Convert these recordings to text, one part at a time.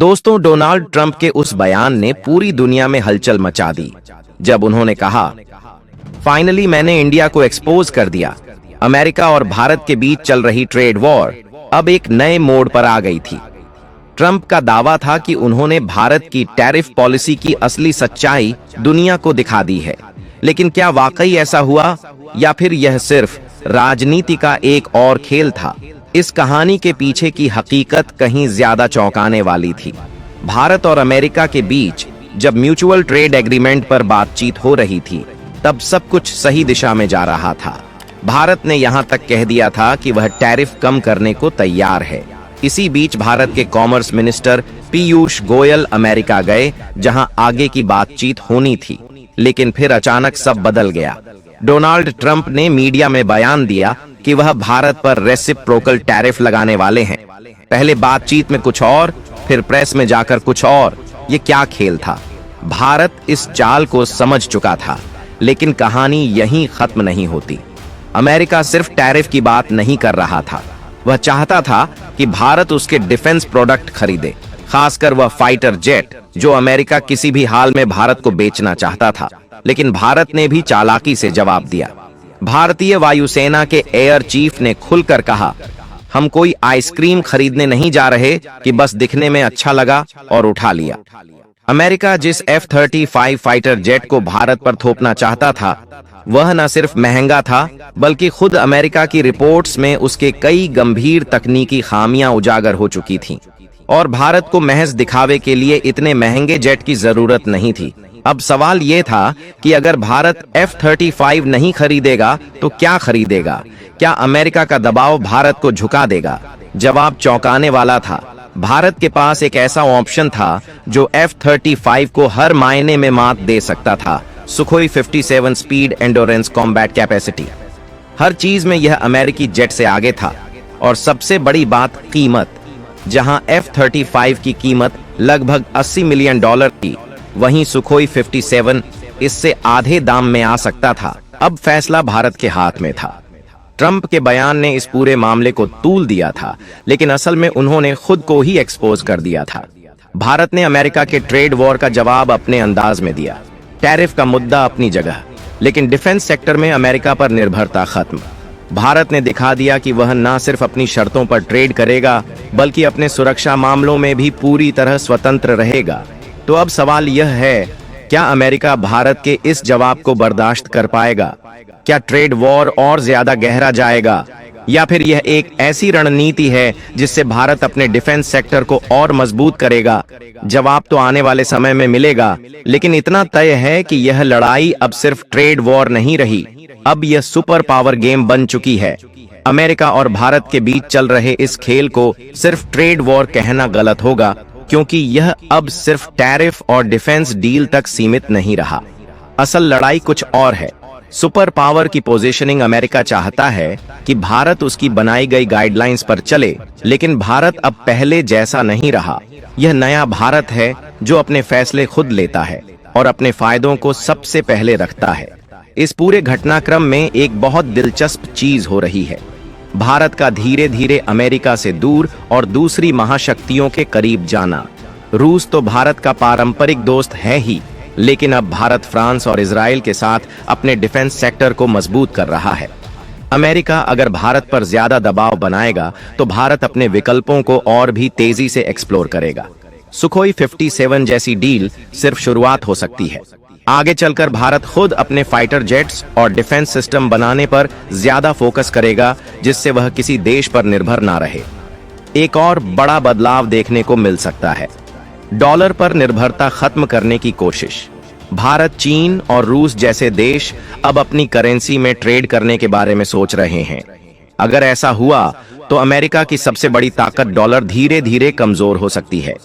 दोस्तों, Donald Trump के उस बयान ने पूरी दुनिया में हलचल मचा दी जब उन्होंने कहा, फाइनली मैंने इंडिया को एक्सपोज कर दिया। अमेरिका और भारत के बीच चल रही ट्रेड वॉर अब एक नए मोड़ पर आ गई थी। ट्रंप का दावा था कि उन्होंने भारत की टैरिफ पॉलिसी की असली सच्चाई दुनिया को दिखा दी है, लेकिन क्या वाकई ऐसा हुआ या फिर यह सिर्फ राजनीति का एक और खेल था? इस कहानी के पीछे की हकीकत कहीं ज्यादा चौंकाने वाली थी। भारत और अमेरिका के बीच जब म्यूचुअल ट्रेड एग्रीमेंट पर बातचीत हो रही थी, तब सब कुछ सही दिशा में जा रहा था। भारत ने यहां तक कह दिया था कि वह टैरिफ कम करने को तैयार है। इसी बीच भारत के commerce minister Piyush Goyal America गए, जहां आगे की बातचीत होनी थी, लेकिन फिर अचानक सब बदल गया। डोनाल्ड ट्रंप ने मीडिया में बयान दिया कि वह भारत पर रेसिप्रोकल टैरिफ लगाने वाले हैं। पहले बातचीत में कुछ और, फिर प्रेस में जाकर कुछ और। ये क्या खेल था? भारत इस चाल को समझ चुका था, लेकिन कहानी यहीं खत्म नहीं होती। अमेरिका सिर्फ टैरिफ की बात नहीं कर रहा था, वह चाहता था कि भारत उसके डिफेंस प्रोडक्ट खरीदे, खासकर वह फाइटर जेट जो अमेरिका किसी भी हाल में भारत को बेचना चाहता था। लेकिन भारत ने भी चालाकी से जवाब दिया। भारतीय वायुसेना के एयर चीफ ने खुलकर कहा, हम कोई आइसक्रीम खरीदने नहीं जा रहे कि बस दिखने में अच्छा लगा और उठा लिया। अमेरिका जिस F-35 फाइटर जेट को भारत पर थोपना चाहता था, वह न सिर्फ महंगा था, बल्कि खुद अमेरिका की रिपोर्ट्स में उसके कई गंभीर तकनीकी खामियां उजागर हो चुकी थीं, और भारत को महज दिखावे के लिए इतने महंगे जेट की जरूरत नहीं थी। अब सवाल यह था कि अगर भारत F-35 नहीं खरीदेगा तो क्या खरीदेगा? क्या अमेरिका का दबाव भारत को झुका देगा? जवाब चौंकाने वाला था। भारत के पास एक ऐसा ऑप्शन था जो F-35 को हर मायने में मात दे सकता था। Sukhoi 57 speed endurance combat capacity, हर चीज में यह अमेरिकी जेट से आगे था। और सबसे बड़ी बात, कीमत। जहां F-35 की कीमत लगभग $80 मिलियन थी, वहीं सुखोई 57 इससे आधे दाम में आ सकता था। अब फैसला भारत के हाथ में था। ट्रंप के बयान ने इस पूरे मामले को तूल दिया था, लेकिन असल में उन्होंने खुद को ही एक्सपोज कर दिया था। भारत ने अमेरिका के ट्रेड वॉर का जवाब अपने अंदाज में दिया। टैरिफ का मुद्दा अपनी जगह, लेकिन डिफेंस सेक्टर में अमेरिका पर निर्भरता खत्म। भारत ने दिखा दिया कि वह न सिर्फ अपनी शर्तों पर ट्रेड करेगा, बल्कि अपने सुरक्षा मामलों में भी पूरी तरह स्वतंत्र रहेगा। तो अब सवाल यह है, क्या अमेरिका भारत के इस जवाब को बर्दाश्त कर पाएगा? क्या ट्रेड वॉर और ज्यादा गहरा जाएगा, या फिर यह एक ऐसी रणनीति है जिससे भारत अपने डिफेंस सेक्टर को और मजबूत करेगा? जवाब तो आने वाले समय में मिलेगा, लेकिन इतना तय है कि यह लड़ाई अब सिर्फ ट्रेड वॉर नहीं रही, अब यह सुपर पावर गेम बन चुकी है। अमेरिका और भारत के बीच चल रहे इस खेल को सिर्फ ट्रेड वॉर कहना गलत होगा, क्योंकि यह अब सिर्फ टैरिफ और डिफेंस डील तक सीमित नहीं रहा। असल लड़ाई कुछ और है। सुपर पावर की पोजीशनिंग अमेरिका चाहता है कि भारत उसकी बनाई गई गाइडलाइंस पर चले, लेकिन भारत अब पहले जैसा नहीं रहा। यह नया भारत है जो अपने फैसले खुद लेता है और अपने फायदों को सबसे पहले रखता है। इस पूरे घटनाक्रम में एक बहुत दिलचस्प चीज हो रही है। भारत का धीरे धीरे अमेरिका से दूर और दूसरी महाशक्तियों के करीब जाना। रूस तो भारत का पारंपरिक दोस्त है ही, लेकिन अब भारत फ्रांस और इजराइल के साथ अपने डिफेंस सेक्टर को मजबूत कर रहा है। अमेरिका अगर भारत पर ज्यादा दबाव बनाएगा तो भारत अपने विकल्पों को और भी तेजी से एक्सप्लोर करेगा। सुखोई 57 जैसी डील सिर्फ शुरुआत हो सकती है। आगे चलकर भारत खुद अपने फाइटर जेट्स और डिफेंस सिस्टम बनाने पर ज्यादा फोकस करेगा, जिससे वह किसी देश पर निर्भर ना रहे। एक और बड़ा बदलाव देखने को मिल सकता है, डॉलर पर निर्भरता खत्म करने की कोशिश। भारत, चीन और रूस जैसे देश अब अपनी करेंसी में ट्रेड करने के बारे में सोच रहे हैं। अगर ऐसा हुआ तो अमेरिका की सबसे बड़ी ताकत डॉलर धीरे धीरे कमजोर हो सकती है।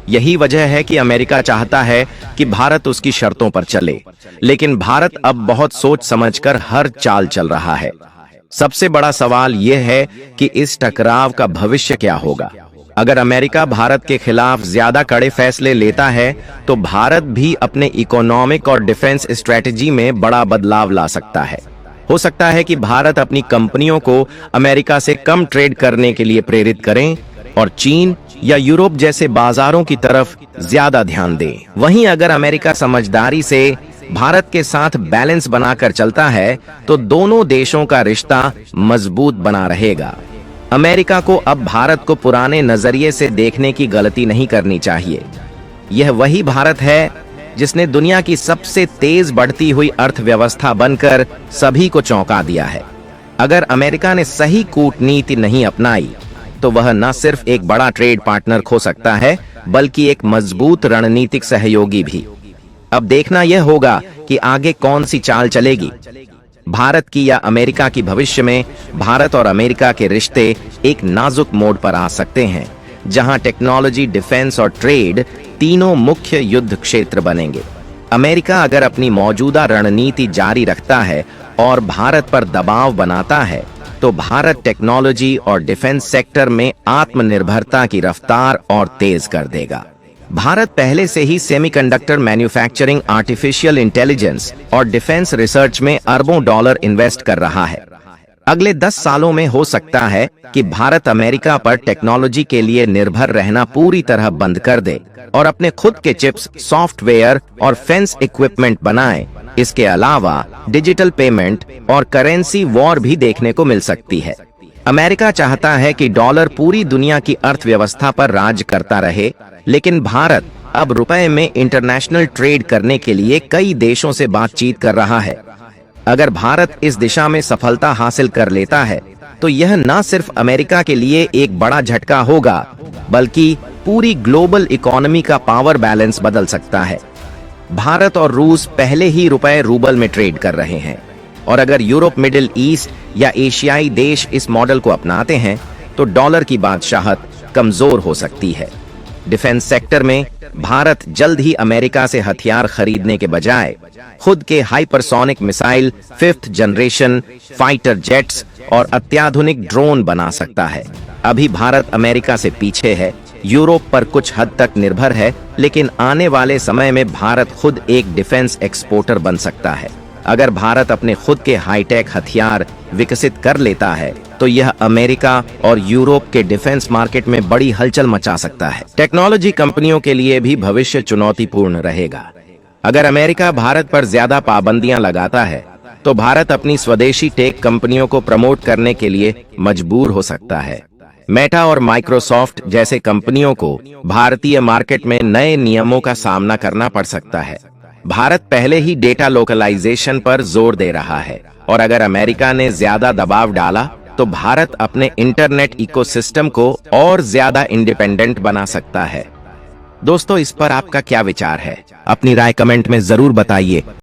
यही वजह है कि अमेरिका चाहता है कि भारत उसकी शर्तों पर चले, लेकिन भारत अब बहुत सोच समझकर हर चाल चल रहा है। सबसे बड़ा सवाल यह है कि इस टकराव का भविष्य क्या होगा। अगर अमेरिका भारत के खिलाफ ज्यादा कड़े फैसले लेता है, तो भारत भी अपने इकोनॉमिक और डिफेंस स्ट्रेटजी में बड़ा बदलाव ला सकता है। हो सकता है कि भारत अपनी कंपनियों को अमेरिका से कम ट्रेड करने के लिए प्रेरित करें और चीन या यूरोप जैसे बाजारों की तरफ ज्यादा ध्यान दे। वहीं अगर अमेरिका समझदारी से भारत के साथ बैलेंस बनाकर चलता है तो दोनों देशों का रिश्ता मजबूत बना रहेगा। अमेरिका को अब भारत को पुराने नजरिए से देखने की गलती नहीं करनी चाहिए। यह वही भारत है जिसने दुनिया की सबसे तेज बढ़ती हुई अर्थव्यवस्था बनकर सभी को चौंका दिया है। अगर अमेरिका ने सही कूटनीति नहीं अपनाई तो वह न सिर्फ एक बड़ा ट्रेड पार्टनर खो सकता है बल्कि एक मजबूत रणनीतिक सहयोगी भी। अब देखना यह होगा कि आगे कौन सी चाल चलेगी, भारत की या अमेरिका की। भविष्य में भारत और अमेरिका के रिश्ते एक नाजुक मोड़ पर आ सकते हैं, जहां टेक्नोलॉजी, डिफेंस और ट्रेड तीनों मुख्य युद्ध क्षेत्र बनेंगे। अमेरिका अगर अपनी मौजूदा रणनीति जारी रखता है और भारत पर दबाव बनाता है तो भारत टेक्नोलॉजी और डिफेंस सेक्टर में आत्मनिर्भरता की रफ्तार और तेज कर देगा। भारत पहले से ही सेमीकंडक्टर मैन्युफैक्चरिंग, आर्टिफिशियल इंटेलिजेंस और डिफेंस रिसर्च में अरबों डॉलर इन्वेस्ट कर रहा है। अगले 10 सालों में हो सकता है कि भारत अमेरिका पर टेक्नोलॉजी के लिए निर्भर रहना पूरी तरह बंद कर दे और अपने खुद के चिप्स, सॉफ्टवेयर और फेंस इक्विपमेंट बनाए। इसके अलावा डिजिटल पेमेंट और करेंसी वॉर भी देखने को मिल सकती है। अमेरिका चाहता है कि डॉलर पूरी दुनिया की अर्थव्यवस्था पर राज करता रहे, लेकिन भारत अब रुपए में इंटरनेशनल ट्रेड करने के लिए कई देशों से बातचीत कर रहा है। अगर भारत इस दिशा में सफलता हासिल कर लेता है तो यह न सिर्फ अमेरिका के लिए एक बड़ा झटका होगा बल्कि पूरी ग्लोबल इकोनॉमी का पावर बैलेंस बदल सकता है। भारत और रूस पहले ही रुपए रूबल में ट्रेड कर रहे हैं और अगर यूरोप, मिडिल ईस्ट या एशियाई देश इस मॉडल को अपनाते हैं तो डॉलर की बादशाहत कमजोर हो सकती है। डिफेंस सेक्टर में भारत जल्द ही अमेरिका से हथियार खरीदने के बजाय खुद के hypersonic missile, 5th generation fighter jets और अत्याधुनिक ड्रोन बना सकता है। अभी भारत अमेरिका से पीछे है, यूरोप पर कुछ हद तक निर्भर है, लेकिन आने वाले समय में भारत खुद एक डिफेंस एक्सपोर्टर बन सकता है। अगर भारत अपने खुद के हाईटेक हथियार विकसित कर लेता है तो यह अमेरिका और यूरोप के डिफेंस मार्केट में बड़ी हलचल मचा सकता है। टेक्नोलॉजी कंपनियों के लिए भी भविष्य चुनौतीपूर्ण रहेगा। अगर अमेरिका भारत पर ज्यादा पाबंदियां लगाता है तो भारत अपनी स्वदेशी टेक कंपनियों को प्रमोट करने के लिए मजबूर हो सकता है। मेटा और माइक्रोसॉफ्ट जैसे कंपनियों को भारतीय मार्केट में नए नियमों का सामना करना पड़ सकता है। भारत पहले ही डेटा लोकलाइजेशन पर जोर दे रहा है और अगर अमेरिका ने ज्यादा दबाव डाला तो भारत अपने इंटरनेट इकोसिस्टम को और ज्यादा इंडिपेंडेंट बना सकता है। दोस्तों, इस पर आपका क्या विचार है? अपनी राय कमेंट में जरूर बताइए।